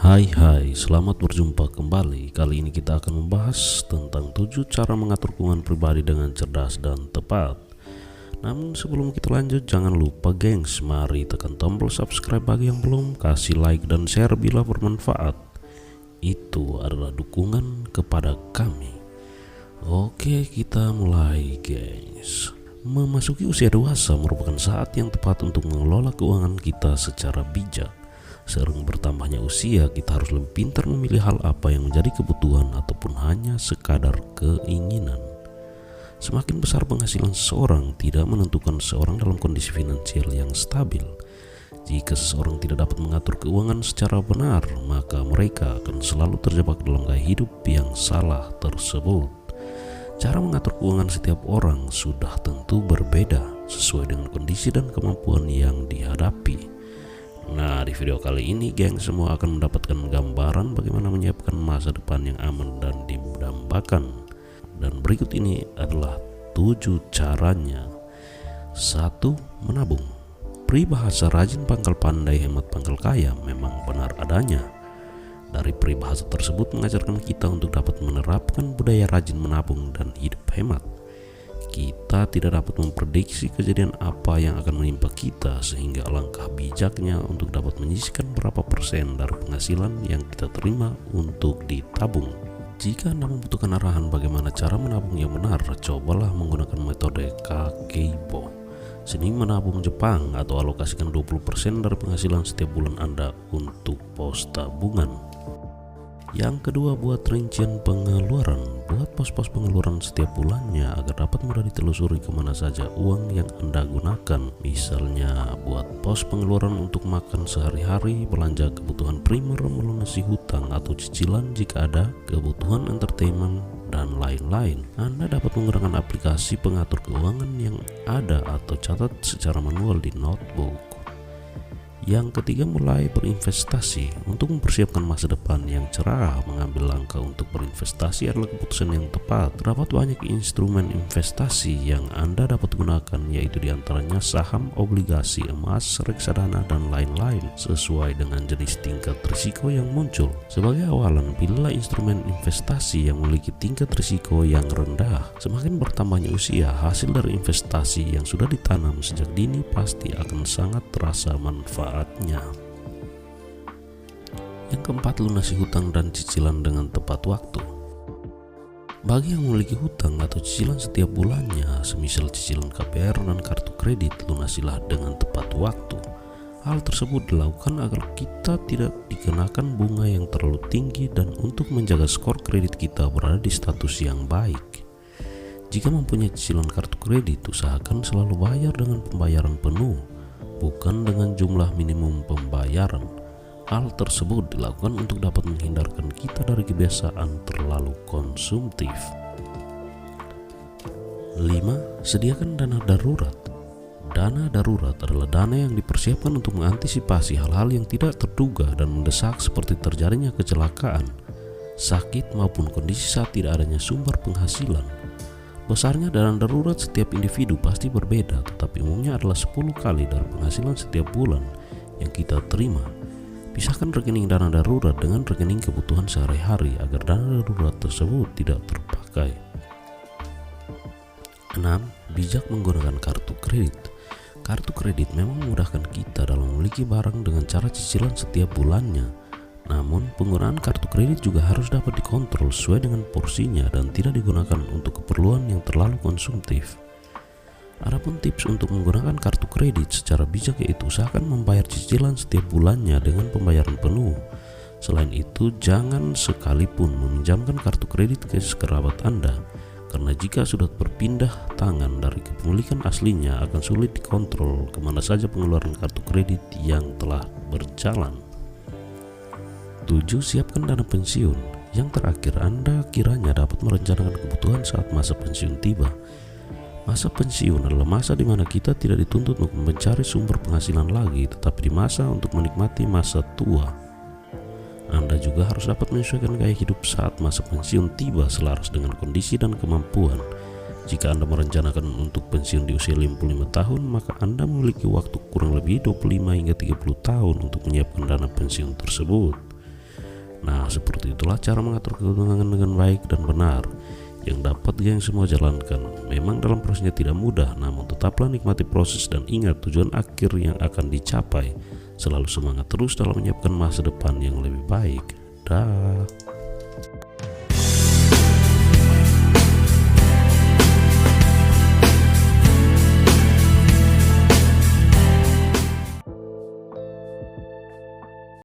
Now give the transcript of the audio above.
Hai, selamat berjumpa kembali. Kali ini kita akan membahas tentang 7 cara mengatur keuangan pribadi dengan cerdas dan tepat. Namun sebelum kita lanjut, jangan lupa gengs, mari tekan tombol subscribe bagi yang belum, kasih like dan share bila bermanfaat. Itu adalah dukungan kepada kami. Oke, kita mulai gengs. Memasuki usia dewasa merupakan saat yang tepat untuk mengelola keuangan kita secara bijak. Seiring bertambahnya usia, kita harus lebih pintar memilih hal apa yang menjadi kebutuhan ataupun hanya sekadar keinginan. Semakin besar penghasilan seseorang tidak menentukan seseorang dalam kondisi finansial yang stabil. Jika seseorang tidak dapat mengatur keuangan secara benar, maka mereka akan selalu terjebak dalam gaya hidup yang salah tersebut. Cara mengatur keuangan setiap orang sudah tentu berbeda sesuai dengan kondisi dan kemampuan yang dihadapi. Nah, di video kali ini geng semua akan mendapatkan gambaran bagaimana menyiapkan masa depan yang aman dan didambakan. Dan berikut ini adalah 7 caranya. 1. Menabung. Peribahasa rajin pangkal pandai, hemat pangkal kaya memang benar adanya. Dari peribahasa tersebut mengajarkan kita untuk dapat menerapkan budaya rajin menabung dan hidup hemat. Kita tidak dapat memprediksi kejadian apa yang akan menimpa kita, sehingga alangkah bijaknya untuk dapat menyisihkan berapa persen dari penghasilan yang kita terima untuk ditabung. Jika Anda membutuhkan arahan bagaimana cara menabung yang benar, cobalah menggunakan metode Kakeibo, seni menabung Jepang, atau alokasikan 20% dari penghasilan setiap bulan Anda untuk pos tabungan. Yang kedua, buat rincian pengeluaran. Buat pos-pos pengeluaran setiap bulannya agar dapat mudah ditelusuri kemana saja uang yang Anda gunakan. Misalnya buat pos pengeluaran untuk makan sehari-hari, belanja kebutuhan primer, melunasi hutang atau cicilan jika ada, kebutuhan entertainment, dan lain-lain. Anda dapat menggunakan aplikasi pengatur keuangan yang ada atau catat secara manual di notebook. Yang ketiga, mulai berinvestasi. Untuk mempersiapkan masa depan yang cerah, mengambil langkah untuk berinvestasi adalah keputusan yang tepat. Terdapat banyak instrumen investasi yang Anda dapat gunakan, yaitu diantaranya saham, obligasi, emas, reksadana, dan lain-lain, sesuai dengan jenis tingkat risiko yang muncul. Sebagai awalan, pilihlah instrumen investasi yang memiliki tingkat risiko yang rendah. Semakin bertambahnya usia, hasil dari investasi yang sudah ditanam sejak dini pasti akan sangat terasa manfaat. Yang keempat, lunasi hutang dan cicilan dengan tepat waktu. Bagi yang memiliki hutang atau cicilan setiap bulannya, semisal cicilan KPR dan kartu kredit, lunasilah dengan tepat waktu. Hal tersebut dilakukan agar kita tidak dikenakan bunga yang terlalu tinggi dan untuk menjaga skor kredit kita berada di status yang baik. Jika mempunyai cicilan kartu kredit, usahakan selalu bayar dengan pembayaran penuh, bukan dengan jumlah minimum pembayaran. Hal tersebut dilakukan untuk dapat menghindarkan kita dari kebiasaan terlalu konsumtif. 5. Sediakan dana darurat. Dana darurat adalah dana yang dipersiapkan untuk mengantisipasi hal-hal yang tidak terduga dan mendesak seperti terjadinya kecelakaan, sakit, maupun kondisi saat tidak adanya sumber penghasilan. Besarnya dana darurat setiap individu pasti berbeda, tetapi umumnya adalah 10 kali dari penghasilan setiap bulan yang kita terima. Pisahkan rekening dana darurat dengan rekening kebutuhan sehari-hari agar dana darurat tersebut tidak terpakai. 6. Bijak menggunakan kartu kredit. Kartu kredit memang memudahkan kita dalam memiliki barang dengan cara cicilan setiap bulannya. Namun, penggunaan kartu kredit juga harus dapat dikontrol sesuai dengan porsinya dan tidak digunakan untuk keperluan yang terlalu konsumtif. Adapun tips untuk menggunakan kartu kredit secara bijak yaitu usahakan membayar cicilan setiap bulannya dengan pembayaran penuh. Selain itu, jangan sekalipun meminjamkan kartu kredit ke kerabat Anda, karena jika sudah berpindah tangan dari kepemilikan aslinya akan sulit dikontrol kemana saja pengeluaran kartu kredit yang telah berjalan. 7. Siapkan dana pensiun. Yang terakhir, Anda kiranya dapat merencanakan kebutuhan saat masa pensiun tiba. Masa pensiun adalah masa di mana kita tidak dituntut untuk mencari sumber penghasilan lagi, tetapi di masa untuk menikmati masa tua. Anda juga harus dapat menyesuaikan gaya hidup saat masa pensiun tiba selaras dengan kondisi dan kemampuan. Jika Anda merencanakan untuk pensiun di usia 55 tahun, maka Anda memiliki waktu kurang lebih 25 hingga 30 tahun untuk menyiapkan dana pensiun tersebut. Nah, seperti itulah cara mengatur keuangan dengan baik dan benar yang dapat geng semua jalankan. Memang dalam prosesnya tidak mudah, namun tetaplah nikmati proses dan ingat tujuan akhir yang akan dicapai. Selalu semangat terus dalam menyiapkan masa depan yang lebih baik. Dah.